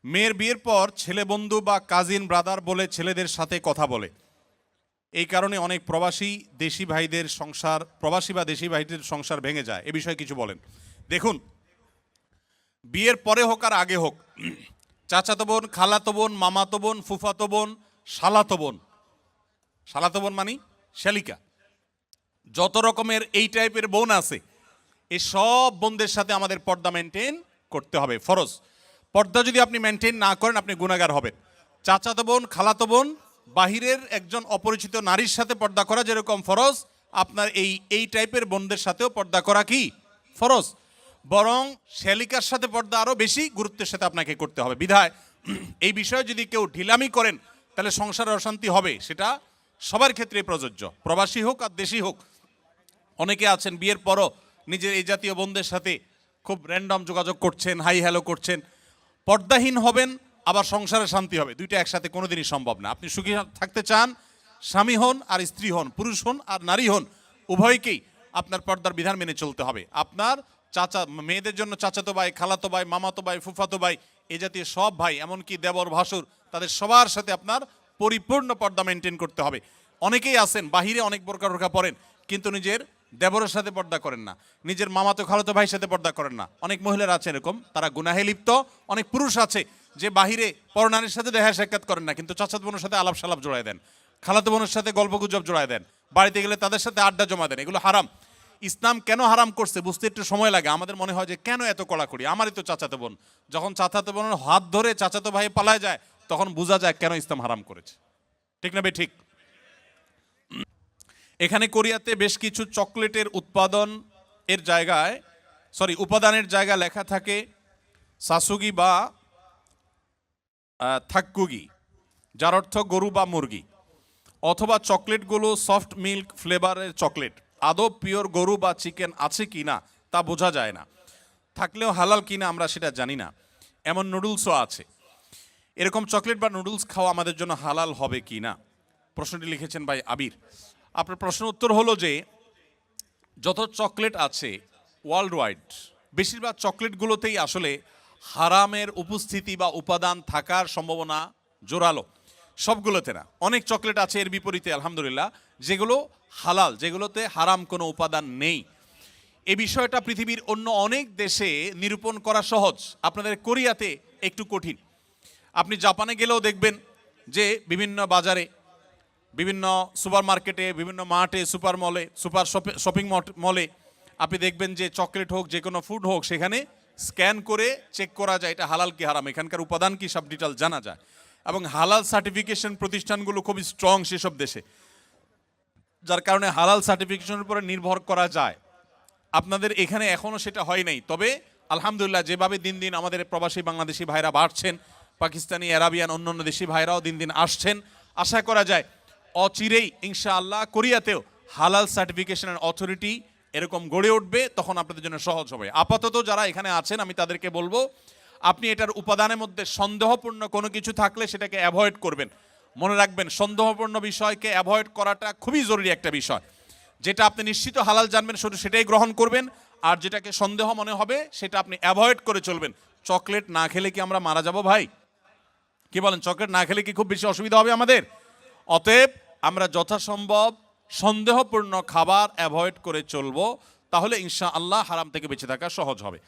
মেয়ের বিয়ের পর ছেলে বন্ধু বা কাজিন ব্রাদার বলে ছেলেদের সাথে কথা বলে, এই কারণে অনেক প্রবাসী বা দেশি ভাইদের সংসার ভেঙে যায়। এ বিষয়ে কিছু বলেন। দেখুন, বিয়ের পরে হোক আর আগে হোক, চাচাতো বোন, খালাতো বোন, মামাতো বোন, ফুফাতো বোন, শালাতো বোন মানে শালিকা, যত রকমের এই টাইপের বোন আছে, এই সব বোনদের সাথে আমাদের পর্দা মেনটেন করতে হবে, ফরজ। পর্দা যদি আপনি মেনটেন না করেন আপনি গুনাহগার হবেন। চাচাতো বোন, খালাতো বোন, বাহিরের একজন অপরিচিত নারীর সাথে পর্দা করা যেরকম ফরজ, আপনার এই টাইপের বোনদের সাথেও পর্দা করা কি ফরজ। বরং শ্যালিকার সাথে পর্দা আরও বেশি গুরুত্বের সাথে আপনাকে করতে হবে। বিধায় এই বিষয়ে যদি কেউ ঢিলামি করেন তাহলে সংসারে অশান্তি হবে, সেটা সবার ক্ষেত্রে প্রযোজ্য, প্রবাসী হোক আর দেশি হোক। অনেকে আছেন বিয়ের পরও নিজের এই জাতীয় বোনদের সাথে খুব র্যান্ডম যোগাযোগ করছেন, হাই হ্যালো করছেন। পর্দাহীন হবেন, আবার সংসারে শান্তি হবে, দুইটা একসাথে কোনোদিনই সম্ভব না। আপনি সুখী থাকতে চান, স্বামী হন আর স্ত্রী হন, পুরুষ হন আর নারী হন, উভয়কেই আপনার পর্দার বিধান মেনে চলতে হবে। আপনার মেয়েদের জন্য চাচাতো ভাই, খালাতো ভাই, মামাতো ভাই, ফুফাতো ভাই, এই জাতীয় সব ভাই, এমনকি দেবর ভাসুর, তাদের সবার সাথে আপনার পরিপূর্ণ পর্দা মেনটেন করতে হবে। অনেকেই আছেন বাহিরে অনেক বোরকা পরেন, কিন্তু নিজের দেবরের সাথে পর্দা করেন না, নিজের মামাতো খালাতো ভাইয়ের সাথে পর্দা করেন না। অনেক মহিলারা আছে এরকম, তারা গুনাহে লিপ্ত। অনেক পুরুষ আছে যে বাহিরে পরনারীর সাথে দেখা সাক্ষাৎ করেন না, কিন্তু চাচাতো বোনের সাথে আলাপ সালাপ জোড়ায় দেন, খালাতো বোনের সাথে গল্পগুজব জোড়ায় দেন, বাড়িতে গেলে তাদের সাথে আড্ডা জমা দেন। এগুলো হারাম। ইসলাম কেন হারাম করছে বুঝতে একটু সময় লাগে। আমাদের মনে হয় যে কেন এত কড়াকড়ি, আমারই তো চাচাতো বোন। যখন চাচাতো বোনের হাত ধরে চাচাতো ভাই পালায় যায়, তখন বোঝা যায় কেন ইসলাম হারাম করেছে। ঠিক না বে ঠিক? এখানে কোরিয়াতে বেশ কিছু চকলেটের উপাদানের জায়গা লেখা থাকে সাসুগি বা থাক্কুগি, যার অর্থ গরু বা মুরগি, অথবা চকলেটগুলো সফট মিল্ক ফ্লেভারের চকলেট। আদৌ পিওর গরু বা চিকেন আছে কি না তা বোঝা যায় না, থাকলেও হালাল কিনা আমরা সেটা জানি না। এমন নুডলসও আছে। এরকম চকলেট বা নুডলস খাওয়া আমাদের জন্য হালাল হবে কি না, প্রশ্নটি লিখেছেন ভাই আবির। আপনার প্রশ্ন উত্তর হলো যে যত চকলেট আছে ওয়ার্ল্ড ওয়াইড, বেশিরভাগ চকলেটগুলোতেই আসলে হারামের উপস্থিতি বা উপাদান থাকার সম্ভাবনা জোরালো, সবগুলোতে না। অনেক চকলেট আছে এর বিপরীতে আলহামদুলিল্লাহ যেগুলো হালাল, যেগুলোতে হারাম কোনো উপাদান নেই। এই বিষয়টা পৃথিবীর অন্য অনেক দেশে নিরূপণ করা সহজ, আপনাদের কোরিয়াতে একটু কঠিন। আপনি জাপানে গেলেও দেখবেন যে বিভিন্ন বাজারে, বিভিন্ন সুপার মার্কেটে, বিভিন্ন মার্টে, সুপার শপিং মলে আপনি দেখবেন যে চকলেট হোক, যে কোনো ফুড হোক, সেখানে স্ক্যান করে চেক করা যায় এটা হালাল কি হারাম, এখানকার উপাদান কি, সব ডিটেল জানা যায়। এবং হালাল সার্টিফিকেশন প্রতিষ্ঠানগুলো খুবই স্ট্রং সেসব দেশে, যার কারণে হালাল সার্টিফিকেশনের উপরে নির্ভর করা যায়। আপনাদের এখানে এখনও সেটা হয় নাই, তবে আলহামদুলিল্লাহ যেভাবে দিন দিন আমাদের প্রবাসী বাংলাদেশি ভাইরা বাড়ছেন, পাকিস্তানি, আরাবিয়ান, অন্যান্য দেশি ভাইরাও দিন দিন আসছেন, আশা করা যায় অচিরেই ইনশাআল্লাহ কোরিয়াতেও হালাল সার্টিফিকেশনের অথরিটি এরকম গড়ে উঠবে, তখন আপনাদের জন্য সহজ হবে। আপাতত যারা এখানে আছেন আমি তাদেরকে বলবো, আপনি এটার উপাদানের মধ্যে সন্দেহপূর্ণ কোনো কিছু থাকলে সেটাকে অ্যাভয়েড করবেন। মনে রাখবেন, সন্দেহপূর্ণ বিষয়কে অ্যাভয়েড করাটা খুবই জরুরি একটা বিষয়। যেটা আপনি নিশ্চিত হালাল জানবেন শুধু সেটাই গ্রহণ করবেন, আর যেটাকে সন্দেহ মনে হবে সেটা আপনি অ্যাভয়েড করে চলবেন। চকলেট না খেলে কি আমরা মারা যাব ভাই? কি বলেন? চকলেট না খেলে কি খুব বেশি অসুবিধা হবে আমাদের? অতএব আমরা যথাসম্ভব সন্দেহপূর্ণ খাবার অ্যাভয়েড করে চলবো, তাহলে ইনশাআল্লাহ হারাম থেকে বেঁচে থাকা সহজ হবে।